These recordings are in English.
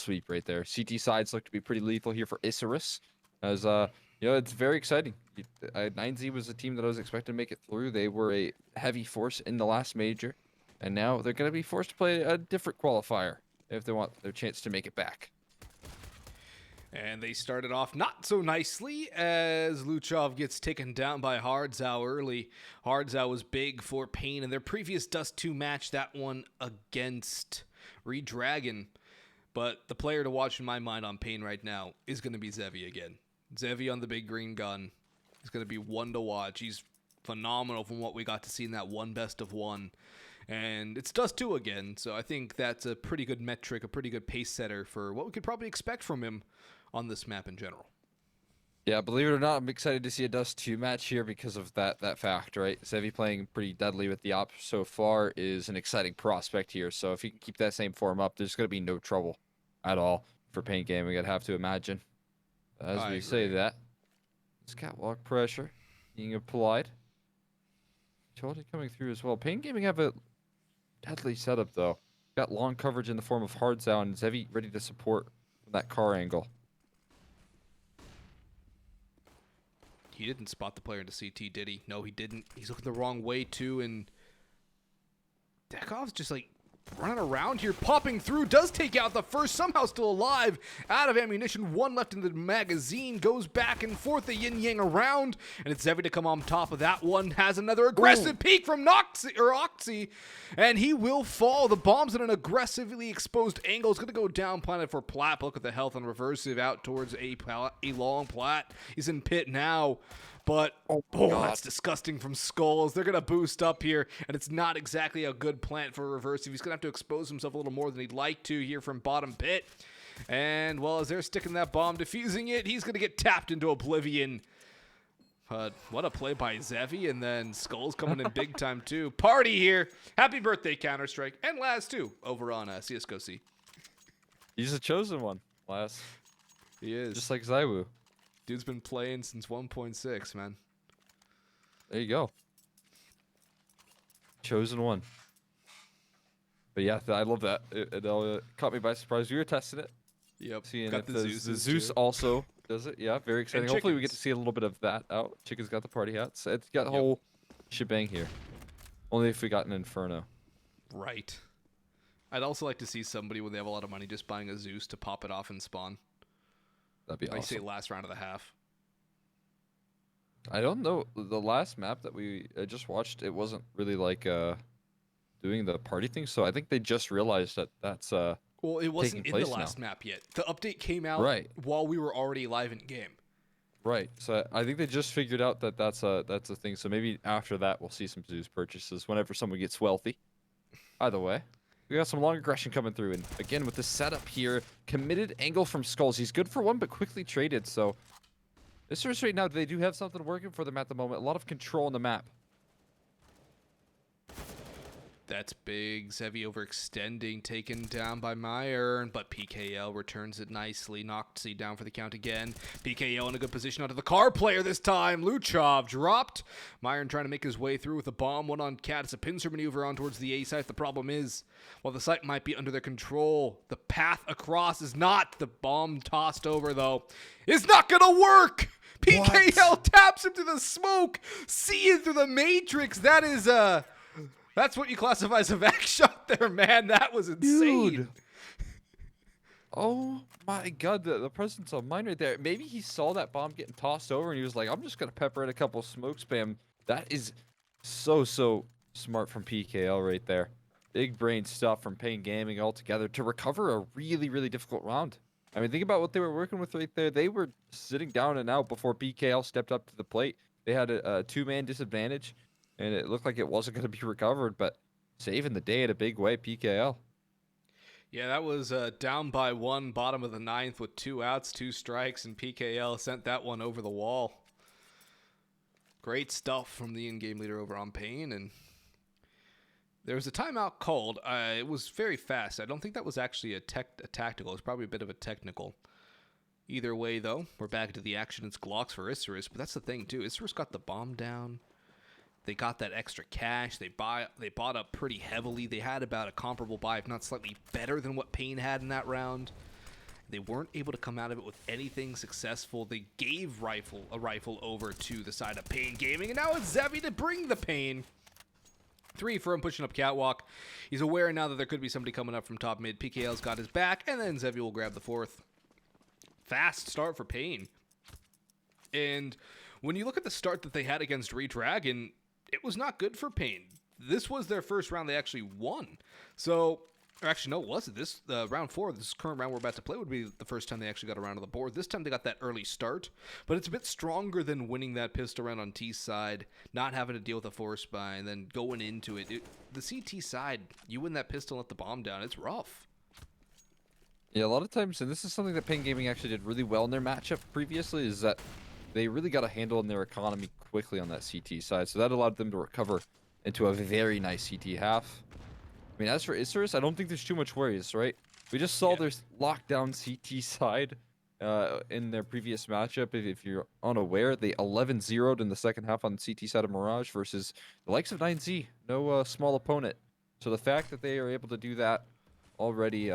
sweep right there. CT sides look to be pretty lethal here for Isurus, as it's very exciting. 9Z was a team that I was expecting to make it through. They were a heavy force in the last major, and now they're going to be forced to play a different qualifier if they want their chance to make it back. And they started off not so nicely as Luchov gets taken down by Hardzao early. Hardzao was big for paiN in their previous Dust 2 match, that one against Redragon. But the player to watch in my mind on paiN right now is going to be Zevi again. Zevi on the big green gun is going to be one to watch. He's phenomenal from what we got to see in that one best of one. And it's Dust 2 again, so I think that's a pretty good metric, a pretty good pace setter for what we could probably expect from him on this map in general. Yeah, believe it or not, I'm excited to see a Dust 2 match here because of that fact, right? Zevi playing pretty deadly with the op so far is an exciting prospect here. So if he can keep that same form up, there's going to be no trouble at all for paiN Gaming, I'd have to imagine. As we say that, it's catwalk pressure being applied. Utility coming through as well. paiN Gaming have a deadly setup, though. Got long coverage in the form of Hardzao and Zevi ready to support from that car angle. He didn't spot the player into CT, did he? No, he didn't. He's looking the wrong way, too, and Dekov's just, like, running around here, popping through, does take out the first, somehow still alive, out of ammunition, one left in the magazine, goes back and forth, the yin-yang around, and it's Zevi to come on top of that one, has another aggressive peek from Oxy, and he will fall. The bomb's in an aggressively exposed angle. It's going to go down planet for Plat. Look at the health on Reversive out towards a long Plat. He's in pit now. But, that's disgusting from Skulls. They're going to boost up here, and it's not exactly a good plant for Reversive. He's going to have to expose himself a little more than he'd like to here from bottom pit. And, well, as they're sticking that bomb, defusing it, he's going to get tapped into oblivion. But what a play by Zevi, and then Skulls coming in big time, too. Party here. Happy birthday, Counter-Strike. And Laz, too, over on CSGO C. He's a chosen one, Laz. He is. Just like Zywoo. Dude's been playing since 1.6, man. There you go. Chosen one. But yeah, I love that. It caught me by surprise. We were testing it. Yep. Seeing got if the the Zeus also does it. Yeah, very exciting. And Hopefully we get chickens. to see a little bit of that out. Chicken's got the party hats. It's got the whole shebang here. Only if we got an Inferno. Right. I'd also like to see somebody when they have a lot of money just buying a Zeus to pop it off and spawn. That'd be I awesome. say last round of the half. I don't know. The last map that we just watched, it wasn't really like doing the party thing. So I think they just realized that that's Well, it wasn't in the place last now. map yet. The update came out Right. while we were already live in game. right. So I think they just figured out that that's a thing. So maybe after that we'll see some Zeus purchases whenever someone gets wealthy. Either way. We got some long aggression coming through, and again with the setup here, committed angle from Skulls. He's good for one, but quickly traded. So this is right now, they do have something working for them at the moment. A lot of control on the map. That's big. Zevi overextending, taken down by Meyer, but PKL returns it nicely. Noxy down for the count again. PKL in a good position onto the car player this time. Luchov dropped. Meyer trying to make his way through with a bomb. One on Cat. It's a pincer maneuver on towards the A site. The problem is, while the site might be under their control, the path across is not. The bomb tossed over, though, is not going to work. PKL taps him to the smoke. Seeing through the matrix. That is that's what you classify as a vac shot there, man. That was insane. Dude. Oh my god, the presence of mind right there. Maybe he saw that bomb getting tossed over and he was like, I'm just going to pepper in a couple smoke spam. That is so smart from PKL right there. Big brain stuff from paiN Gaming altogether to recover a really difficult round. I mean, think about what they were working with right there. They were sitting down and out before PKL stepped up to the plate. They had a two-man disadvantage, and it looked like it wasn't going to be recovered, but saving the day in a big way, PKL. Yeah, that was down by one, bottom of the ninth with 2 outs, 2 strikes, and PKL sent that one over the wall. Great stuff from the in-game leader over on paiN, and there was a timeout called. It was very fast. I don't think that was actually a tactical. It was probably a bit of a technical. Either way, though, we're back to the action. It's Glocks for Isurus, but that's the thing, too. Isurus got the bomb down. They got that extra cash. They bought up pretty heavily. They had about a comparable buy, if not slightly better than what paiN had in that round. They weren't able to come out of it with anything successful. They gave a rifle over to the side of paiN Gaming, and now it's Zevi to bring the paiN. 3 for him pushing up catwalk. He's aware now that there could be somebody coming up from top mid. PKL's got his back, and then Zevi will grab the 4th. Fast start for paiN. And when you look at the start that they had against Redragon, it was not good for paiN. This was their first round they actually won. So, or actually, no, it wasn't. This round 4, this current round we're about to play, would be the first time they actually got around to the board. This time they got that early start, but it's a bit stronger than winning that pistol round on T side, not having to deal with a force buy, and then going into it. The CT side, you win that pistol and let the bomb down. It's rough. Yeah, a lot of times, and this is something that paiN Gaming actually did really well in their matchup previously, is that they really got a handle on their economy quickly on that CT side, so that allowed them to recover into a very nice CT half. I mean, as for Isurus, I don't think there's too much worries, right? We just saw their lockdown CT side in their previous matchup. If you're unaware, they 11-0'd in the second half on the CT side of Mirage versus the likes of 9Z, no small opponent. So the fact that they are able to do that already,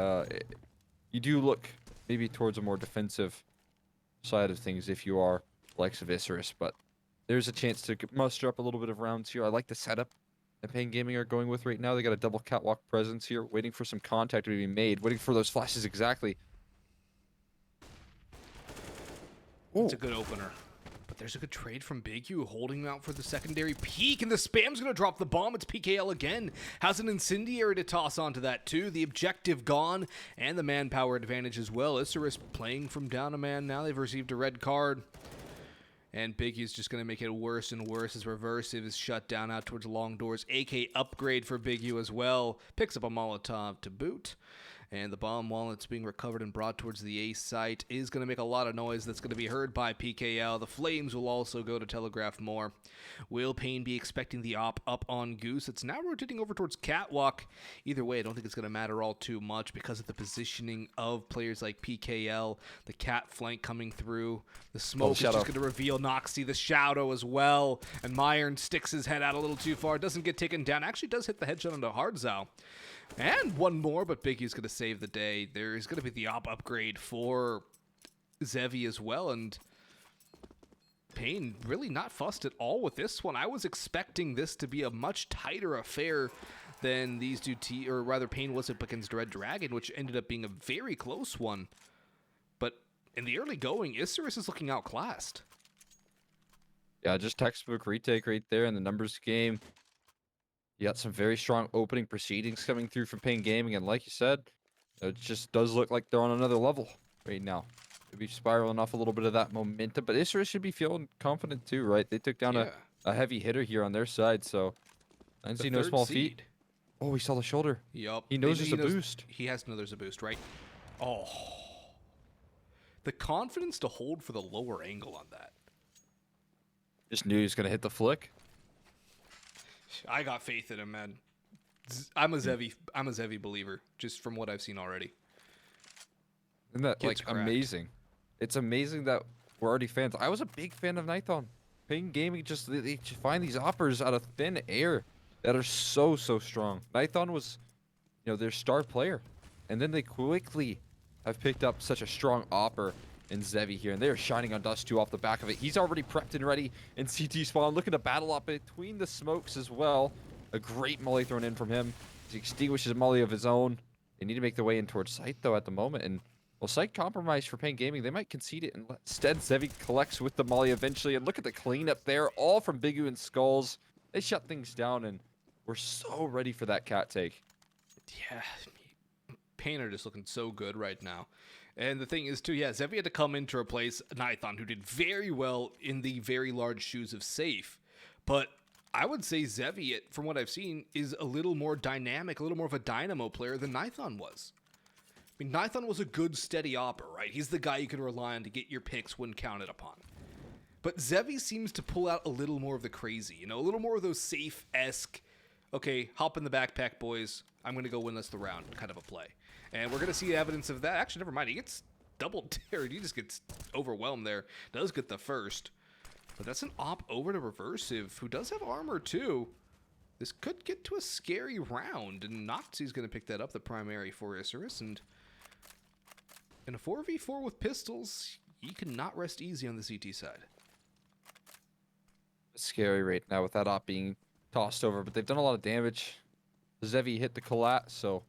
you do look maybe towards a more defensive side of things if you are likes of Isurus, but there's a chance to muster up a little bit of rounds here. I like the setup that paiN Gaming are going with right now. They got a double catwalk presence here, waiting for some contact to be made, waiting for those flashes exactly. It's a good opener. But there's a good trade from Big U, holding him out for the secondary peek, and the spam's going to drop the bomb. It's PKL again. Has an incendiary to toss onto that too. The objective gone, and the manpower advantage as well. Isurus playing from down a man now. They've received a red card. And Big U's just going to make it worse and worse. His reversive is shut down out towards long doors. AK upgrade for Big U as well. Picks up a Molotov to boot. And the bomb, while it's being recovered and brought towards the A site, is going to make a lot of noise that's going to be heard by PKL. The flames will also go to telegraph more. Will paiN be expecting the op up on Goose? It's now rotating over towards Catwalk. Either way, I don't think it's going to matter all too much because of the positioning of players like PKL. The Cat flank coming through. The smoke is just going to reveal Noxy, the Shadow as well. And Myron sticks his head out a little too far. Doesn't get taken down. Actually does hit the headshot onto Hardzao. And one more, but Biggie's going to save the day. There is going to be the op upgrade for Zevi as well, and paiN really not fussed at all with this one. I was expecting this to be a much tighter affair than these two or rather paiN was up against Red Dragon, which ended up being a very close one. But in the early going, Isurus is looking outclassed. Yeah, just textbook retake right there in the numbers game. You got some very strong opening proceedings coming through from paiN Gaming, and like you said, it just does look like they're on another level right now. Could be spiraling off a little bit of that momentum, but Isurus should be feeling confident too, right? They took down a heavy hitter here on their side, so I didn't see no small feat. Oh, he saw the shoulder. Yup. He knows there's a boost. He has to know there's a boost, right? Oh. The confidence to hold for the lower angle on that. Just knew he was going to hit the flick. I got faith in him, man. I'm a Zevi believer, just from what I've seen already. Isn't that like amazing? It's amazing that we're already fans. I was a big fan of Nithon. paiN Gaming just they find these offers out of thin air that are so strong. Nithon was, their star player, and then they quickly have picked up such a strong offer in Zevi here, and they're shining on Dust 2 off the back of it. He's already prepped and ready in CT spawn, looking to battle up between the smokes as well. A great molly thrown in from him. He extinguishes a molly of his own. They need to make their way in towards site though at the moment, and well, site compromised for paiN Gaming. They might concede it, and instead Zevi collects with the molly eventually, and look at the cleanup there, all from Big U and Skulls. They shut things down, and we're so ready for that cat take. Yeah, paiN are just looking so good right now. And the thing is, too, Zevi had to come in to replace Nithon, who did very well in the very large shoes of Safe. But I would say Zevi, from what I've seen, is a little more dynamic, a little more of a dynamo player than Nithon was. I mean, Nithon was a good, steady opper, right? He's the guy you can rely on to get your picks when counted upon. But Zevi seems to pull out a little more of the crazy, a little more of those Safe-esque, okay, hop in the backpack, boys, I'm going to go win this the round kind of a play. And we're going to see evidence of that. Actually, never mind. He gets double dared. He just gets overwhelmed there. Does get the first. But that's an op over to Reversive, who does have armor too. This could get to a scary round. And Noxy's going to pick that up, the primary for Isurus. And In a 4v4 with pistols, you cannot rest easy on the CT side. It's scary right now with that op being tossed over, but they've done a lot of damage. Zevi hit the collat, so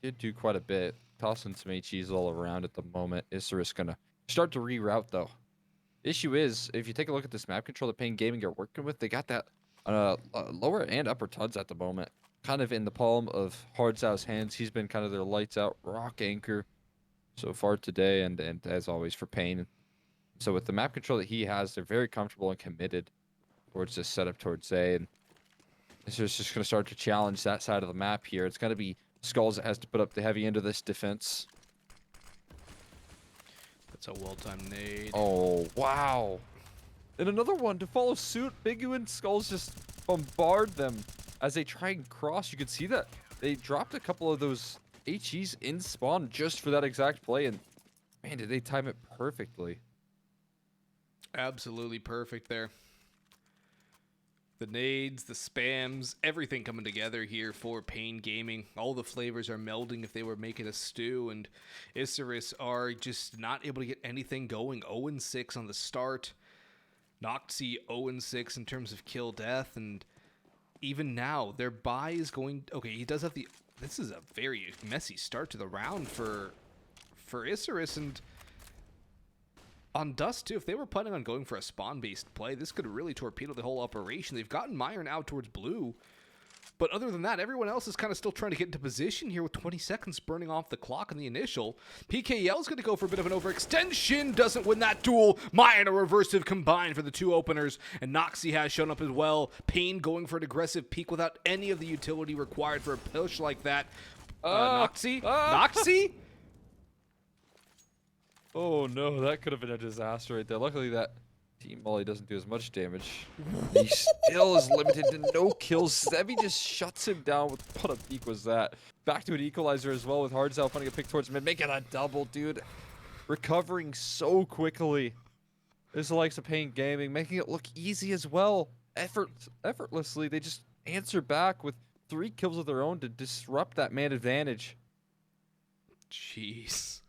did do quite a bit. Tossing some HEs all around at the moment. Isurus gonna start to reroute though. Issue is, if you take a look at this map control that paiN Gaming are working with, they got that lower and upper tuds at the moment, kind of in the palm of Hardzau's hands. He's been kind of their lights out rock anchor so far today, and as always for paiN. So with the map control that he has, they're very comfortable and committed towards this setup towards A, and this is just going to start to challenge that side of the map here. It's going to be Skulls that has to put up the heavy end of this defense. That's a well-timed nade. Oh, wow. And another one to follow suit. Bigu and Skulls just bombard them as they try and cross. You can see that they dropped a couple of those HEs in spawn just for that exact play, and man, did they time it perfectly. Absolutely perfect there. The nades, the spams, everything coming together here for paiN Gaming. All the flavors are melding if they were making a stew, and Isurus are just not able to get anything going. 0-6 on the start. Noxy 0-6 in terms of kill death, and even now, their buy is going... Okay, he does have the... This is a very messy start to the round for Isurus, and... On Dust, too, if they were planning on going for a spawn-based play, this could really torpedo the whole operation. They've gotten Myron out towards blue. But other than that, everyone else is kind of still trying to get into position here with 20 seconds burning off the clock in the initial. PKL is going to go for a bit of an overextension. Doesn't win that duel. Myron a reversive combined for the two openers. And Noxy has shown up as well. paiN going for an aggressive peek without any of the utility required for a push like that. Noxy? Noxy? Oh no, that could have been a disaster right there. Luckily that Team Molly doesn't do as much damage. He still is limited to no kills. Zevi just shuts him down with what a peek was that. Back to an equalizer as well with Hardzau finding a pick towards mid, making a double, dude. Recovering so quickly. This is the likes of paiN Gaming, making it look easy as well. Effortlessly, they just answer back with 3 kills of their own to disrupt that man advantage. Jeez.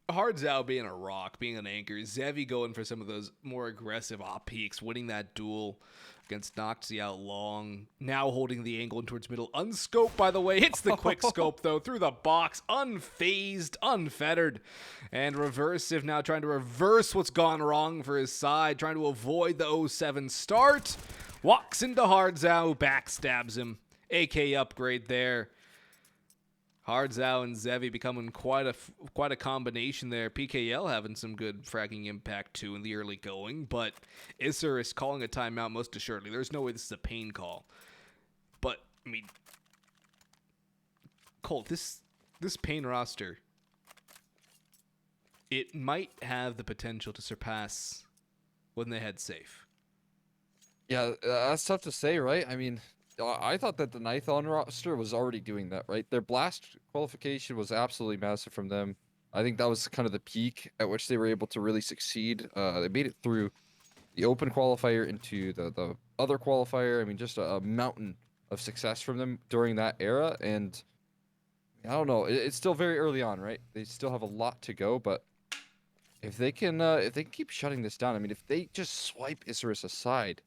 Hardzau being a rock, being an anchor. Zevi going for some of those more aggressive op peaks, winning that duel against Noxy out long. Now holding the angle in towards middle. Unscoped, by the way. Hits the quick scope, though, through the box. Unfazed, unfettered. And Reversive now trying to reverse what's gone wrong for his side. Trying to avoid the 0-7 start. Walks into Hardzau, backstabs him. AK upgrade there. Hardzau and Zevi becoming quite a combination there. PKL having some good fragging impact too in the early going, but Isurus calling a timeout most assuredly. There's no way this is a paiN call. But I mean, Colt, this paiN roster, it might have the potential to surpass when they had Safe. Yeah, that's tough to say, right? I mean, I thought that the Nithon roster was already doing that, right? Their Blast qualification was absolutely massive from them. I think that was kind of the peak at which they were able to really succeed. They made it through the open qualifier into the other qualifier. I mean, just a mountain of success from them during that era. And I don't know, it's still very early on, right? They still have a lot to go, but if they can keep shutting this down, I mean, if they just swipe Isurus aside,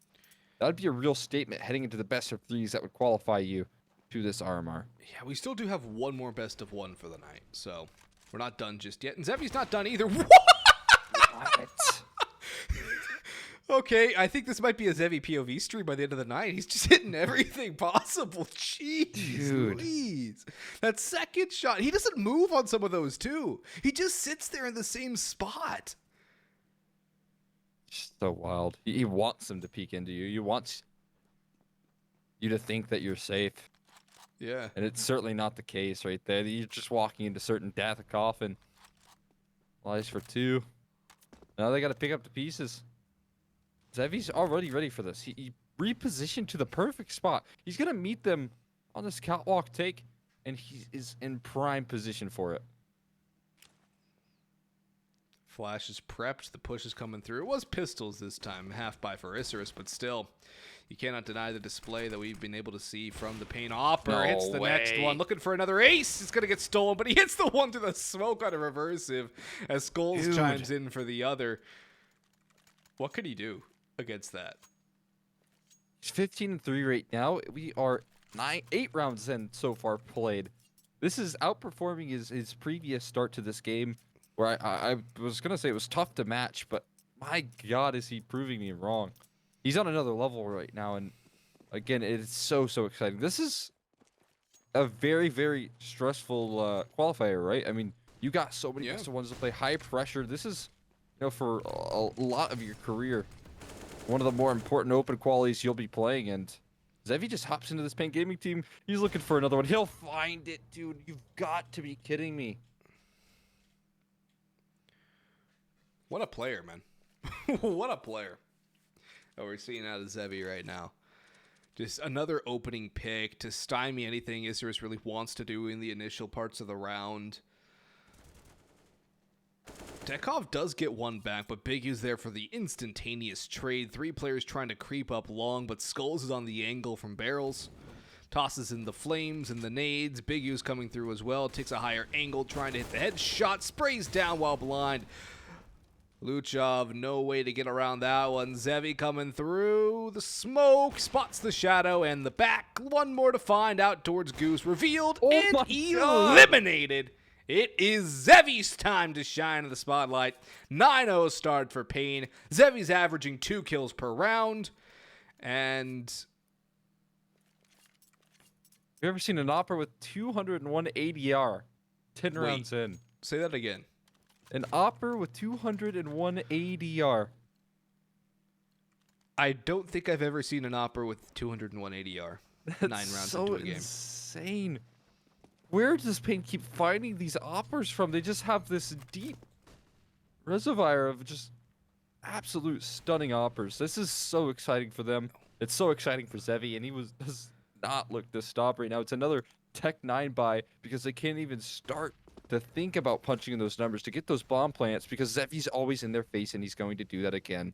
that would be a real statement heading into the best of 3s that would qualify you to this RMR. Yeah, we still do have one more best of 1 for the night, so we're not done just yet. And Zevi's not done either. What? Okay, I think this might be a Zevi POV stream by the end of the night. He's just hitting everything possible. Jeez, dude. Please. That second shot, he doesn't move on some of those too. He just sits there in the same spot. So wild. He wants them to peek into you. He wants you to think that you're safe. Yeah. And it's certainly not the case right there. You're just walking into certain death, a coffin. Lies for 2. Now they got to pick up the pieces. Zevi's already ready for this. He repositioned to the perfect spot. He's going to meet them on this catwalk take, and he is in prime position for it. Flash is prepped. The push is coming through. It was pistols this time. Half buy for Isurus, but still, you cannot deny the display that we've been able to see from the paiN. Opper No hits the next one. Looking for another ace. It's going to get stolen, but he hits the one to the smoke on a reversive as Skulls chimes in for the other. What could he do against that? He's 15-3 right now. We are 8 rounds in so far played. This is outperforming his previous start to this game, where I was going to say it was tough to match, but my God, is he proving me wrong. He's on another level right now, and again, it is so exciting. This is a very, very stressful qualifier, right? I mean, you got so many best of ones to play, high pressure. This is, for a lot of your career, one of the more important open qualities you'll be playing, and Zevi just hops into this paiN gaming team. He's looking for another one. He'll find it, dude. You've got to be kidding me. What a player, man. What a player that we're seeing out of Zevi right now. Just another opening pick to stymie anything Isurus really wants to do in the initial parts of the round. Dekov does get one back, but Big U's there for the instantaneous trade. 3 players trying to creep up long, but Skulls is on the angle from barrels. Tosses in the flames and the nades. Big U's coming through as well. Takes a higher angle, trying to hit the headshot. Sprays down while blind. Luchov, no way to get around that one. Zevi coming through the smoke, spots the shadow and the back. One more to find out towards Goose. Revealed and eliminated. It is Zevi's time to shine in the spotlight. 9-0 start for paiN. Zevi's averaging 2 kills per round. And Have you ever seen an Opera with 201 ADR? 10 rounds in. say that again. An Opera with 201 ADR. I don't think I've ever seen an Opera with 201 ADR. 9 rounds so into a game. Insane. Where does paiN keep finding these Oppers from? They just have this deep reservoir of just absolute stunning Oppers. This is so exciting for them. It's so exciting for Zevi, and he does not look to stop right now. It's another Tech 9 buy because they can't even start to think about punching in those numbers to get those bomb plants because Zevi's always in their face, and he's going to do that again.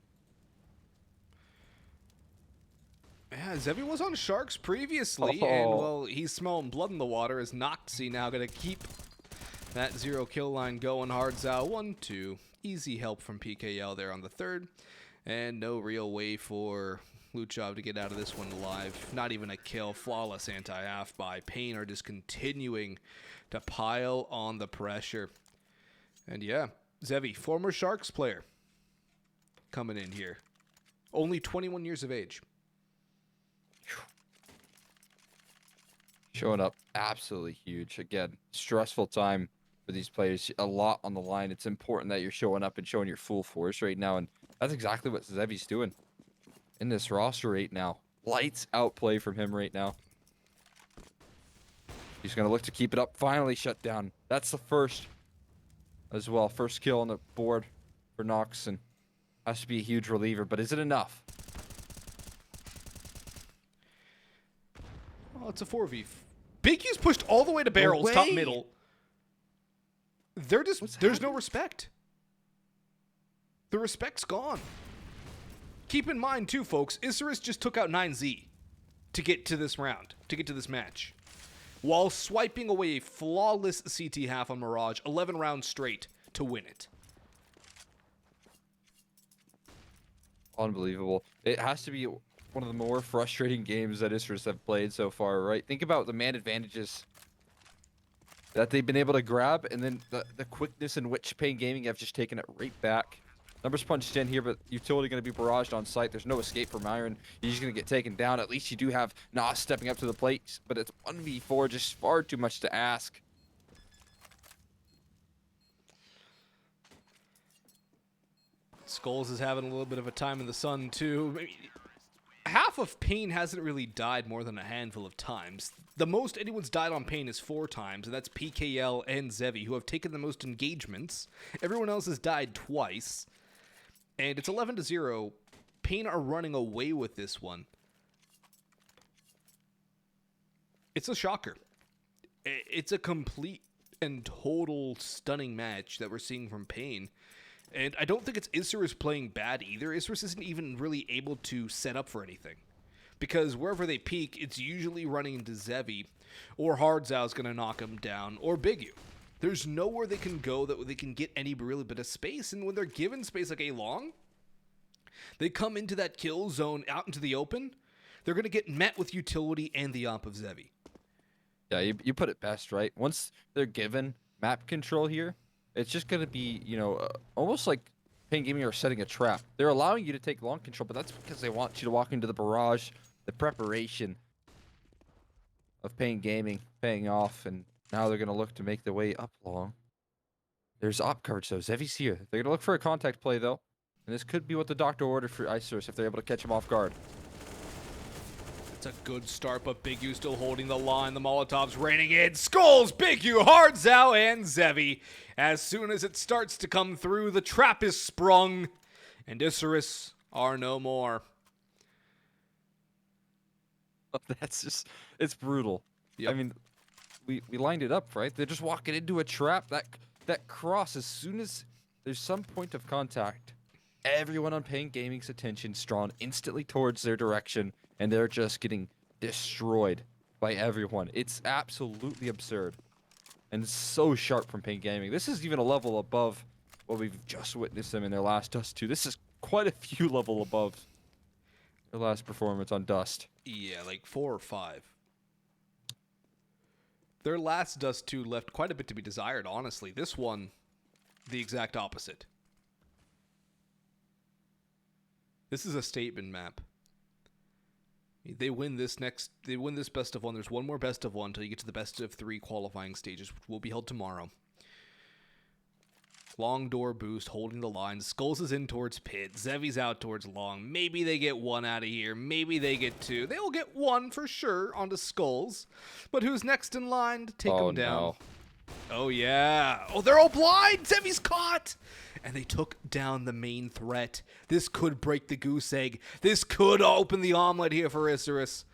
Yeah, Zevi was on Sharks previously, and, well, he's smelling blood in the water as Noxy now going to keep that 0 kill line going. Hard out 1-2. Easy help from PKL there on the 3rd, and no real way for Luchov to get out of this one alive. Not even a kill. Flawless anti-half by paiN are just continuing to pile on the pressure. And yeah, Zevi, former Sharks player, coming in here. Only 21 years of age. Showing up absolutely huge. Again, stressful time for these players. A lot on the line. It's important that you're showing up and showing your full force right now, and that's exactly what Zevi's doing in this roster right now. Lights out play from him right now. He's going to look to keep it up. Finally shut down. That's the first as well. First kill on the board for Nox, and has to be a huge reliever, but is it enough? Well, it's a 4v. Big U's pushed all the way to barrels, top middle. They're just, there's no respect. The respect's gone. Keep in mind, too, folks, Isurus just took out 9Z to get to this round, to get to this match, while swiping away a flawless CT half on Mirage, 11 rounds straight to win it. Unbelievable. It has to be one of the more frustrating games that Isurus have played so far, right? Think about the man advantages that they've been able to grab, and then the quickness in which paiN Gaming have just taken it right back. Numbers punched in here, but utility going to be barraged on site. There's no escape from Iron. He's going to get taken down. At least you do have Nas stepping up to the plate, but it's 1v4, just far too much to ask. Skulls is having a little bit of a time in the sun, too. Half of paiN hasn't really died more than a handful of times. The most anyone's died on paiN is 4 times, and that's PKL and Zevi, who have taken the most engagements. Everyone else has died twice. And it's 11-0. paiN are running away with this one. It's a shocker. It's a complete and total stunning match that we're seeing from paiN. And I don't think it's Isurus playing bad either. Isurus isn't even really able to set up for anything. Because wherever they peek, it's usually running into Zevi, or Hardzow's going to knock him down, or Big U. There's nowhere they can go that they can get any really bit of space, and when they're given space like A long, they come into that kill zone out into the open, they're going to get met with utility and the op of Zevi. Yeah, you put it best, right? Once they're given map control here, it's just going to be, almost like paiN Gaming are setting a trap. They're allowing you to take long control, but that's because they want you to walk into the barrage. The preparation of paiN Gaming paying off, and now they're going to look to make their way up long. There's op coverage, though. Zevi's here. They're going to look for a contact play, though. And this could be what the doctor ordered for Isurus if they're able to catch him off guard. It's a good start, but Big U still holding the line. The Molotovs raining in. Skulls, Big U, Hardzow, and Zevi. As soon as it starts to come through, the trap is sprung, and Isurus are no more. That's just, it's brutal. Yep. I mean, we lined it up, right? They're just walking into a trap. That cross, as soon as there's some point of contact, everyone on paiN Gaming's attention's drawn instantly towards their direction, and they're just getting destroyed by everyone. It's absolutely absurd. And so sharp from paiN Gaming. This is even a level above what we've just witnessed them in their last Dust 2. This is quite a few level above their last performance on Dust. Yeah, like 4 or 5. Their last Dust 2 left quite a bit to be desired, honestly. This one, the exact opposite. This is a statement map. They win this best of one. There's one more best of one until you get to the best of 3 qualifying stages, which will be held tomorrow. Long door boost, holding the line. Skulls is in towards pit. Zevi's out towards long. Maybe they get 1 out of here. Maybe they get 2. They will get 1 for sure onto Skulls. But who's next in line to take them down? No. Oh, yeah. Oh, they're all blind. Zevi's caught. And they took down the main threat. This could break the goose egg. This could open the omelet here for Isurus.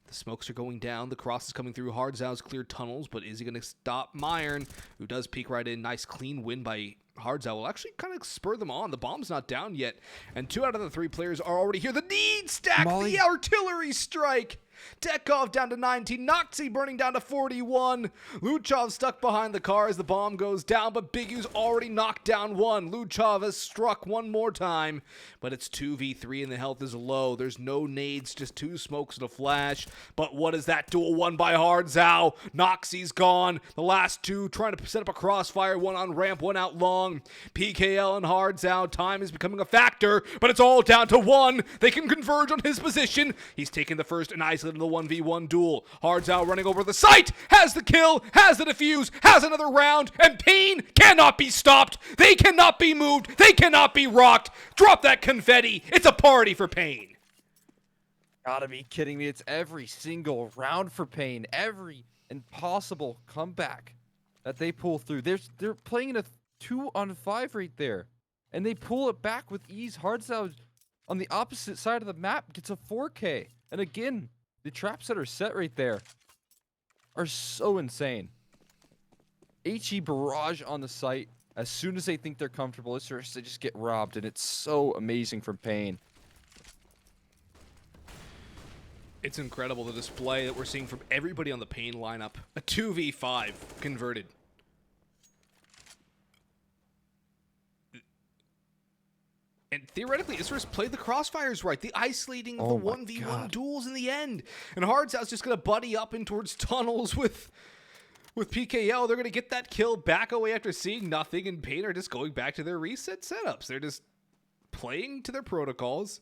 The smokes are going down. The cross is coming through. Hardzow's cleared tunnels, but is he going to stop maiN, who does peek right in? Nice clean win by Hardzow will actually kind of spur them on. The bomb's not down yet, and 2 out of the 3 players are already here. The need stack, the artillery strike. Tekov down to 19. Noxy burning down to 41. Luchov stuck behind the car as the bomb goes down, but Big U's already knocked down 1. Luchov has struck 1 more time, but it's 2v3 and the health is low. There's no nades, just 2 smokes and a flash. But what is that duel won by Hardzow? Noxy's gone. The last 2 trying to set up a crossfire, 1 on ramp, 1 out long. PKL and Hardzow, time is becoming a factor, but it's all down to 1. They can converge on his position. He's taken the first and isolated in the 1v1 duel. Hardzow running over the site, has the kill, has the defuse, has another round, and paiN cannot be stopped. They cannot be moved. They cannot be rocked. Drop that confetti. It's a party for paiN. Gotta be kidding me. It's every single round for paiN. Every impossible comeback that they pull through. They're playing in a 2-on-5 right there. And they pull it back with ease. Hardzow on the opposite side of the map gets a 4K. And again, the traps that are set right there are so insane. HE barrage on the site. As soon as they think they're comfortable, Isurus, they just get robbed. And it's so amazing from paiN. It's incredible, the display that we're seeing from everybody on the paiN lineup. A 2v5 converted. And theoretically, Isurus played the crossfires right. The isolating of the 1v1 duels in the end. And Hardzow's just going to buddy up in towards tunnels with PKL. They're going to get that kill back away after seeing nothing. And paiN are just going back to their reset setups. They're just playing to their protocols,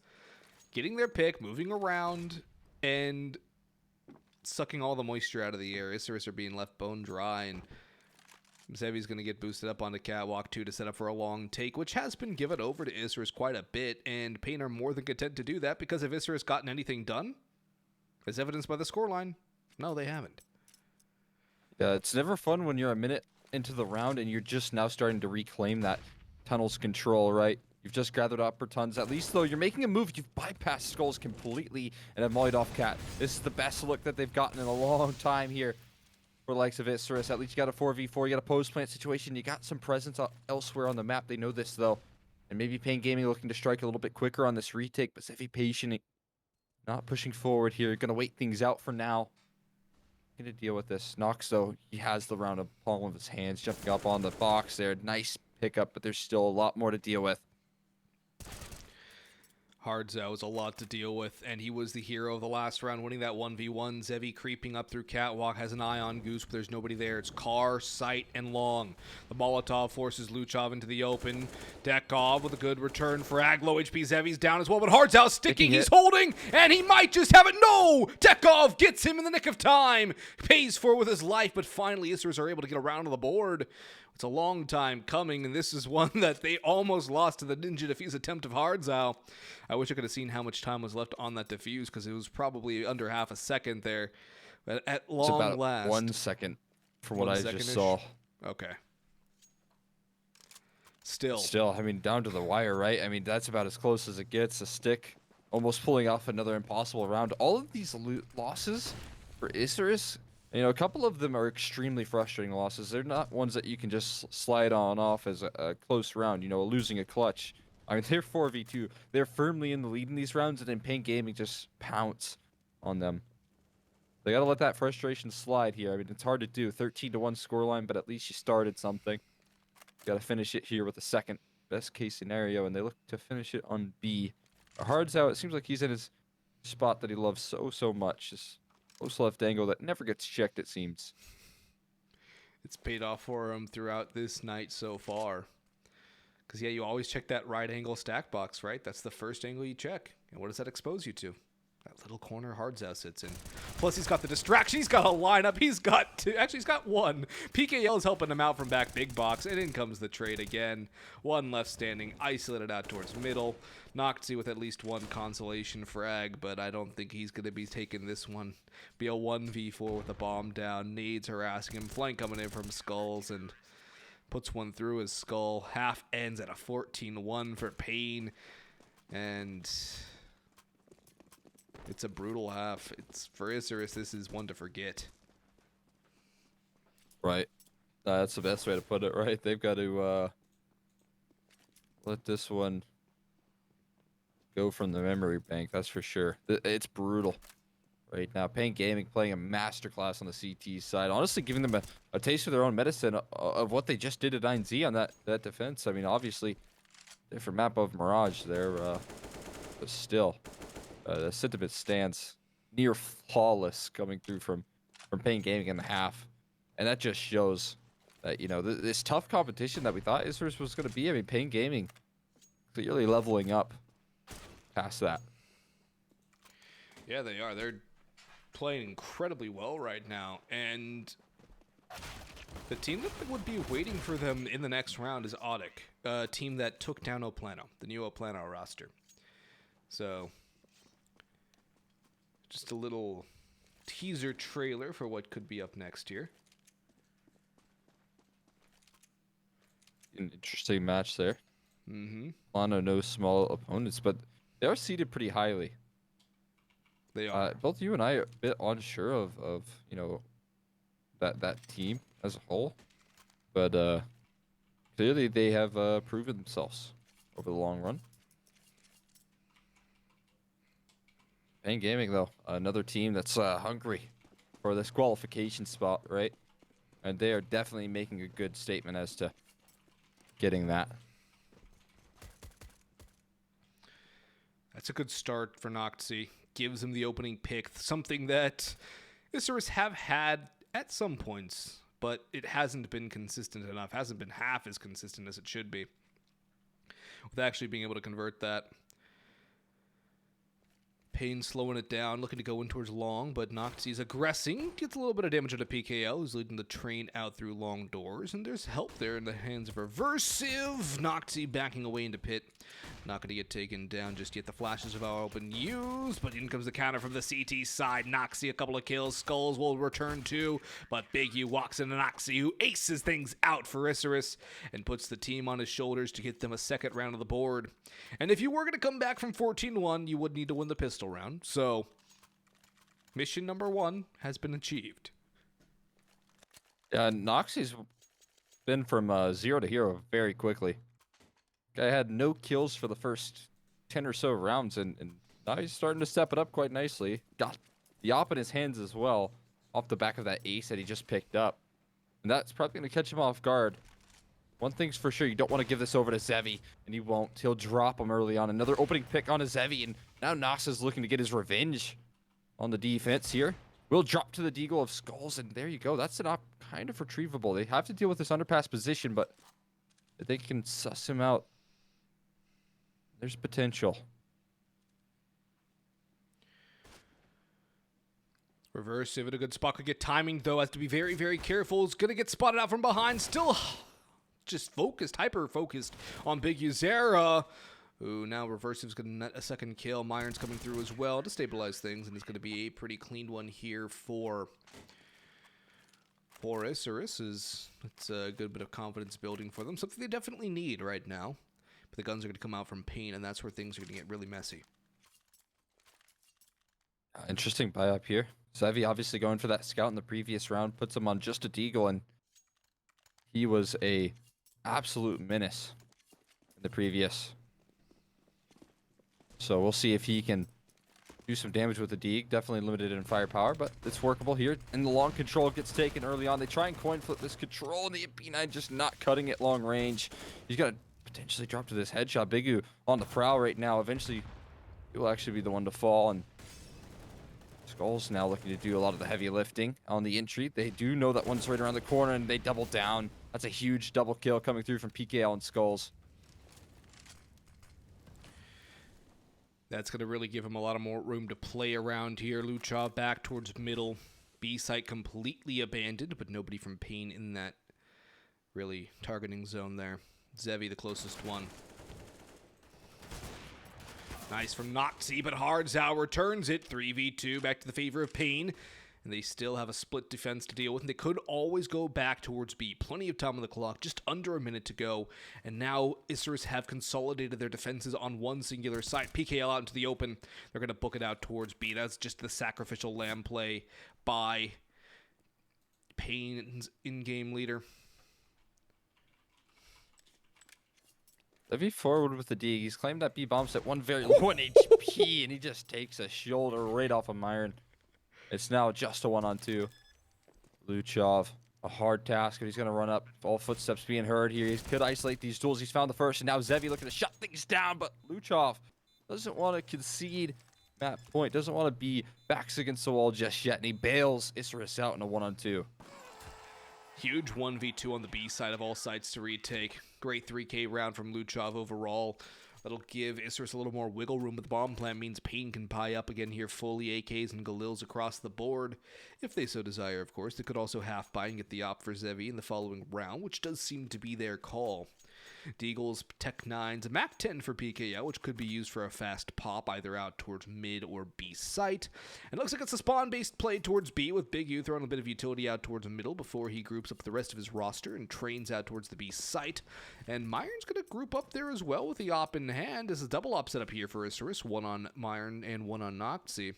getting their pick, moving around, and sucking all the moisture out of the air. Isurus are being left bone dry, and Zevi's going to get boosted up onto Catwalk 2 to set up for a long take, which has been given over to Isurus quite a bit, and paiN are more than content to do that, because if Isurus gotten anything done, as evidenced by the scoreline, no, they haven't. Yeah, it's never fun when you're a minute into the round and you're just now starting to reclaim that tunnel's control, right? You've just gathered upper tons. At least, though, you're making a move. You've bypassed Skulls completely and have mollied off Cat. This is the best look that they've gotten in a long time here. for the likes of Isurus. At least you got a 4v4, you got a post plant situation, you got some presence elsewhere on the map. They know this though. And maybe paiN Gaming looking to strike a little bit quicker on this retake, but Zevi patient, not pushing forward here. Gonna wait things out for now. Gonna deal with this. Nox though, he has the round of palm of his hands, jumping up on the box there. Nice pickup, but there's still a lot more to deal with. Hardzow was a lot to deal with, and he was the hero of the last round, winning that 1v1. Zevi creeping up through Catwalk, has an eye on Goose, but there's nobody there. It's Carr, Sight, and Long. The Molotov forces Luchov into the open. Dekov with a good return for Ag. Low HP Zevi's down as well, but Hardzow sticking, he's holding, and he might just have it. No! Dekov gets him in the nick of time. Pays for it with his life, but finally Isurus are able to get around to the board. It's a long time coming, and this is one that they almost lost to the Ninja Defuse attempt of Hardzow. I wish I could have seen how much time was left on that defuse, because it was probably under half a second there. But at long it's about last... 1 second from what I just saw. Okay. Still, I mean, down to the wire, right? I mean, that's about as close as it gets. A stick almost pulling off another impossible round. All of these losses for Isurus, you know, a couple of them are extremely frustrating losses. They're not ones that you can just slide on off as a close round, you know, losing a clutch. I mean, they're 4v2. They're firmly in the lead in these rounds, and then paiN Gaming just pounce on them. They got to let that frustration slide here. I mean, it's hard to do. 13-1 scoreline, but at least you started something. Got to finish it here with a second best case scenario, and they look to finish it on B. Hardzow, it seems like he's in his spot that he loves so much. Just close left angle that never gets checked, it seems. It's paid off for him throughout this night so far. Because, yeah, you always check that right angle stack box, right? That's the first angle you check. And what does that expose you to? That little corner Hardzow sits in. Plus, he's got the distraction. He's got a lineup. He's got two. Actually, he's got one. PKL is helping him out from back big box. And in comes the trade again. One left standing, isolated out towards middle. Noxy with at least one consolation for Ag, but I don't think he's going to be taking this one. Be a 1v4 with a bomb down. Nades harassing him. Flank coming in from Skulls and puts one through his skull. Half ends at a 14-1 for paiN. And it's a brutal half. It's for Isurus, this is one to forget. Right. That's the best way to put it, right? They've got to let this one go from the memory bank, that's for sure. It's brutal right now. paiN Gaming playing a masterclass on the CT side. Honestly, giving them a taste of their own medicine of what they just did at 9Z on that defense. I mean, obviously, different map of Mirage there, but still. The sentiment stands near flawless coming through from paiN Gaming in the half. And that just shows that, you know, this tough competition that we thought Isurus was going to be. I mean, paiN Gaming clearly leveling up past that. Yeah, they are. They're playing incredibly well right now. And the team that would be waiting for them in the next round is Audic, a team that took down Oplano, the new Oplano roster. So just a little teaser trailer for what could be up next year. An interesting match there. Mm-hmm. Oplano, no small opponents, but they are seated pretty highly. They are. Both you and I are a bit unsure of you know, that team as a whole, but clearly they have proven themselves over the long run. paiN Gaming, though, another team that's hungry for this qualification spot, right? And they are definitely making a good statement as to getting that. That's a good start for Noxy. Gives him the opening pick, something that Isurus have had at some points, but it hasn't been consistent enough. Hasn't been half as consistent as it should be. With actually being able to convert that. paiN slowing it down, looking to go in towards long, but Noxy's aggressing. Gets a little bit of damage into PKL, who's leading the train out through long doors, and there's help there in the hands of Reversive. Noxy backing away into pit. Not going to get taken down just yet. The flashes have all been used, but in comes the counter from the CT side. Noxy, a couple of kills. Skulls will return too, but Big U walks into Noxy, who aces things out for Isurus and puts the team on his shoulders to get them a second round of the board. And if you were going to come back from 14-1, you would need to win the pistol round. So, mission number 1 has been achieved. Yeah, Noxie's been from 0 to hero very quickly. Guy had no kills for the first 10 or so rounds, and now he's starting to step it up quite nicely. Got the op in his hands as well, off the back of that ace that he just picked up. And that's probably going to catch him off guard. One thing's for sure, you don't want to give this over to Zevi, and he won't. He'll drop him early on. Another opening pick on a Zevi, and now Nox is looking to get his revenge on the defense here. Will drop to the Deagle of Skulls, and there you go. That's an op kind of retrievable. They have to deal with this underpass position, but if they can suss him out, there's potential. Reverse, if it a good spot could get timing, though, has to be very, very careful. It's going to get spotted out from behind. Still just focused, hyper-focused on Big Uzera. Ooh, now Reversive's going to net a second kill. maiRN's coming through as well to stabilize things, and it's going to be a pretty clean one here for Isurus. It's a good bit of confidence building for them, something they definitely need right now. But the guns are going to come out from paiN, and that's where things are going to get really messy. Interesting buy up here. Zevi obviously going for that scout in the previous round, puts him on just a Deagle, and he was a absolute menace in the previous. So we'll see if he can do some damage with the Deag. Definitely limited in firepower, but it's workable here. And the long control gets taken early on. They try and coin flip this control, and the paiN just not cutting it long range. He's going to potentially drop to this headshot. Bigu on the prowl right now. Eventually, he will actually be the one to fall, and Skulls now looking to do a lot of the heavy lifting on the entry. They do know that one's right around the corner, and they double down. That's a huge double kill coming through from PKL and Skulls. That's going to really give him a lot of more room to play around here. Luchov back towards middle. B site completely abandoned, but nobody from paiN in that really targeting zone there. Zevi the closest one. Nice from Noxie, but Hardzao returns it. 3v2 back to the favor of paiN. And they still have a split defense to deal with. And they could always go back towards B. Plenty of time on the clock, just under a minute to go. And now Isurus have consolidated their defenses on one singular site. PKL out into the open. They're going to book it out towards B. That's just the sacrificial lamb play by paiN's in-game leader. Zevi forward with the D. He's claimed that B bombs at one very low HP, and he just takes a shoulder right off of maiRN. It's now just a 1-on-2. Luchov, a hard task, but he's going to run up. All footsteps being heard here. He could isolate these duels. He's found the first, and now Zevi looking to shut things down, but Luchov doesn't want to concede that point. Doesn't want to be backs against the wall just yet, and he bails Isurus out in a 1-on-2. Huge 1v2 on the B side of all sides to retake. Great 3k round from Luchov overall. That'll give Isurus a little more wiggle room, but the bomb plant means paiN can pie up again here fully. AKs and Galils across the board, if they so desire, of course. They could also half buy and get the op for Zevi in the following round, which does seem to be their call. Deagles, Tech 9s, a Mac 10 for PKL, which could be used for a fast pop, either out towards mid or B site. And it looks like it's a spawn-based play towards B, with Big U throwing a bit of utility out towards the middle before he groups up the rest of his roster and trains out towards the B site. And maiRN's going to group up there as well with the op in hand. This is a double op setup here for Isurus, one on maiRN and one on Noxie.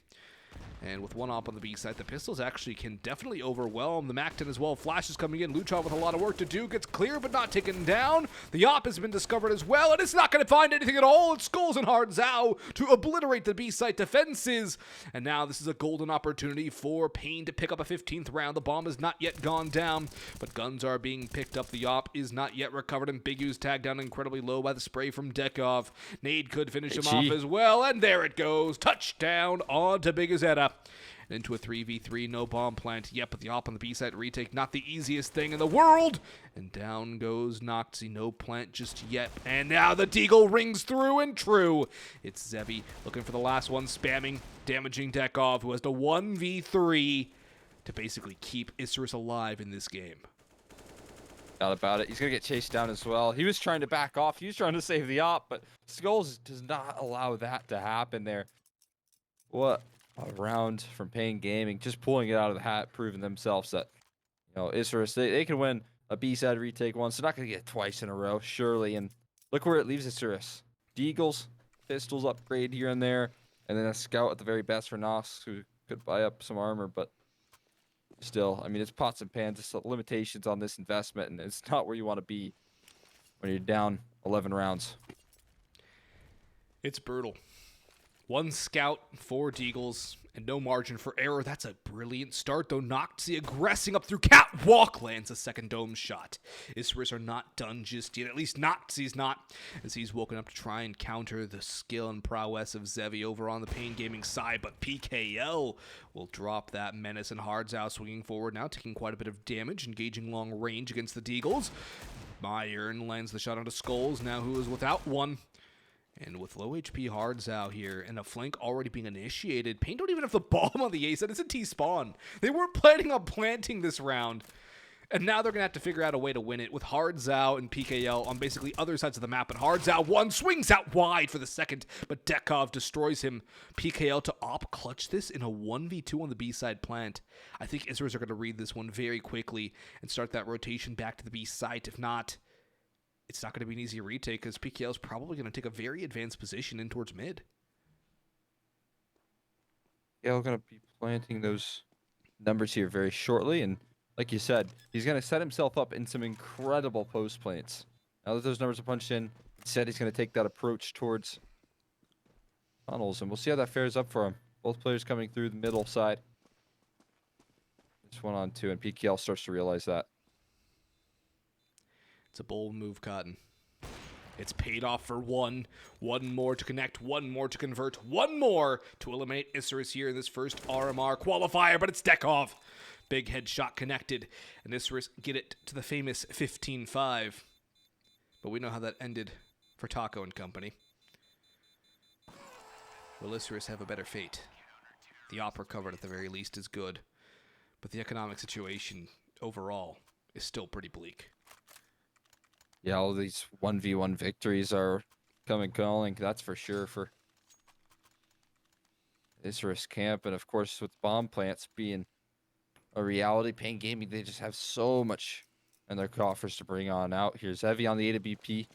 And with one op on the B side, the pistols actually can definitely overwhelm the Mac 10 as well. Flash is coming in. Luchov with a lot of work to do. Gets clear, but not taken down. The op has been discovered as well, and it's not going to find anything at all. It's Skulls and Hardzao to obliterate the B site defenses. And now this is a golden opportunity for paiN to pick up a 15th round. The bomb has not yet gone down, but guns are being picked up. The op is not yet recovered, and Big U's tagged down incredibly low by the spray from Dekov. Nade could finish him off as well, and there it goes. Touchdown on to Big Uzera. And into a 3v3, no bomb plant yet, but the op on the B side retake, not the easiest thing in the world. And down goes Noxie, no plant just yet. And now the Deagle rings through and true. It's Zevi looking for the last one, spamming, damaging Dekov, who has the 1v3 to basically keep Isurus alive in this game. Not about it. He's going to get chased down as well. He was trying to back off. He was trying to save the op, but Skulls does not allow that to happen there. What a round from paiN Gaming, just pulling it out of the hat, proving themselves that, you know, Isurus, they can win a B-side retake once. They're not going to get it twice in a row, surely. And look where it leaves Isurus. Deagles, pistols upgrade here and there, and then a scout at the very best for Nox, who could buy up some armor, but still, I mean, it's pots and pans. It's the limitations on this investment, and it's not where you want to be when you're down 11 rounds. It's brutal. 1 scout, 4 deagles, and no margin for error. That's a brilliant start, though. Noxie aggressing up through catwalk lands a second dome shot. Isurus are not done just yet. At least Noxie's not, as he's woken up to try and counter the skill and prowess of Zevi over on the paiN Gaming side. But PKL will drop that menace, and Hard's out swinging forward now, taking quite a bit of damage, engaging long range against the deagles. Myern lands the shot onto Skulls, now who is without one. And with low HP Hards out here and a flank already being initiated, paiN don't even have the bomb on the A side. It's a T-spawn. They weren't planning on planting this round. And now they're going to have to figure out a way to win it with Hards out and PKL on basically other sides of the map. And Hards out one, swings out wide for the second, but Dekov destroys him. PKL to op clutch this in a 1v2 on the B side plant. I think Isurus are going to read this one very quickly and start that rotation back to the B site. If not, it's not going to be an easy retake because PKL is probably going to take a very advanced position in towards mid. Yeah, we're going to be planting those numbers here very shortly. And like you said, he's going to set himself up in some incredible post plants. Now that those numbers are punched in, instead he's going to take that approach towards tunnels. And we'll see how that fares up for him. Both players coming through the middle side. It's 1-on-2, and PKL starts to realize that. It's a bold move, Cotton. It's paid off for one. One more to connect, one more to convert, one more to eliminate Isurus here in this first RMR qualifier, but it's Dekov. Big headshot connected, and Isurus get it to the famous 15-5. But we know how that ended for Taco and company. Will Isurus have a better fate? The op recovered at the very least is good, but the economic situation overall is still pretty bleak. Yeah, all these 1v1 victories are coming calling, that's for sure, for Isurus camp. And of course, with bomb plants being a reality, paiN Gaming, they just have so much in their coffers to bring on out here. Zevi on the AWP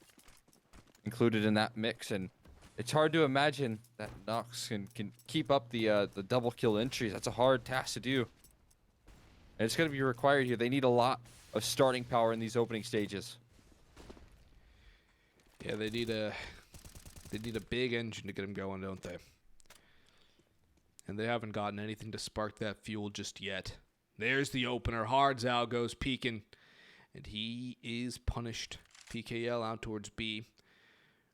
included in that mix, and it's hard to imagine that Nox can keep up the double kill entries. That's a hard task to do, and it's going to be required here. They need a lot of starting power in these opening stages. Yeah, they need a big engine to get them going, don't they? And they haven't gotten anything to spark that fuel just yet. There's the opener. Hards out goes peeking, and he is punished. PKL out towards B.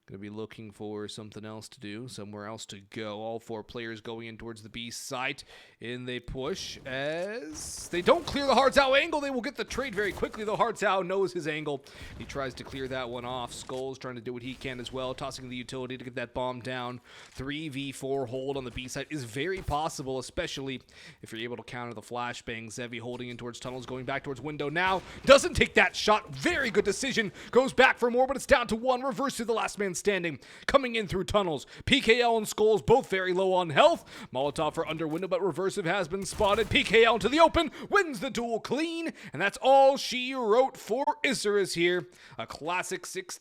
Going to be looking for something else to do, somewhere else to go. All 4 players going in towards the B site. In they push as they don't clear the Hards out angle. They will get the trade very quickly, though. Hards out knows his angle. He tries to clear that one off. Skulls trying to do what he can as well, tossing the utility to get that bomb down. 3v4 hold on the B site is very possible, especially if you're able to counter the flashbang. Zevi holding in towards tunnels, going back towards window now. Doesn't take that shot. Very good decision. Goes back for more, but it's down to 1. Reverse to the last man standing, coming in through tunnels. PKL and Skulls both very low on health. Molotov for under window, but Reversive has been spotted. PKL into the open, wins the duel clean, and that's all she wrote for Isurus here. A classic 6